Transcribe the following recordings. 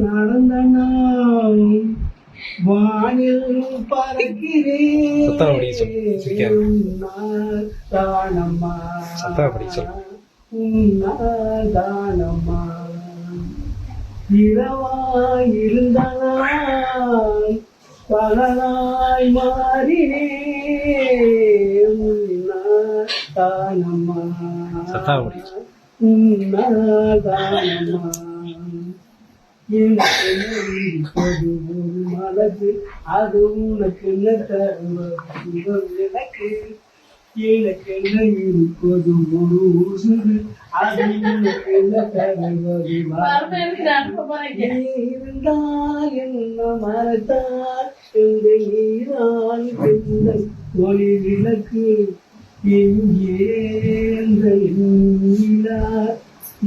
நடந்த நான் வானில் பறக்கிறேன் தானம்மா தானம்மா இரவாய் இருந்த நான் பகலாய் மாறினேன் தானம்மா தானம்மா மனது அது உனக்கு எனக்கு எனக்கு என்ன இருப்பது ஒரு உசுறு அது உனக்கு என்ன தருவது இருந்தால் என்ன மறத்தால் இந்த நீரான் பெண்கள் ஒளி விளக்கு எங்கே அந்த எண்ணிலா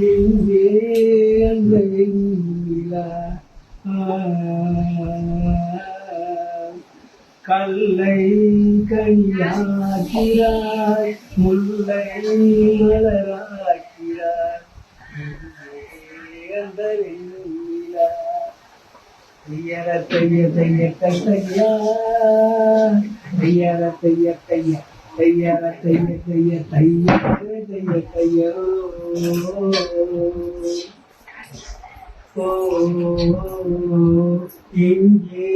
எங்கே அந்த எண்ணிலா கல்லை கனியாக்கிறாய் முல்லை மலராக்கிறாய் அந்த வெண்ணிலா ஐயர தைய தைய கையா ஐயர தைய கையா தையர தைய தைய தைய தைய தையோ இங்கே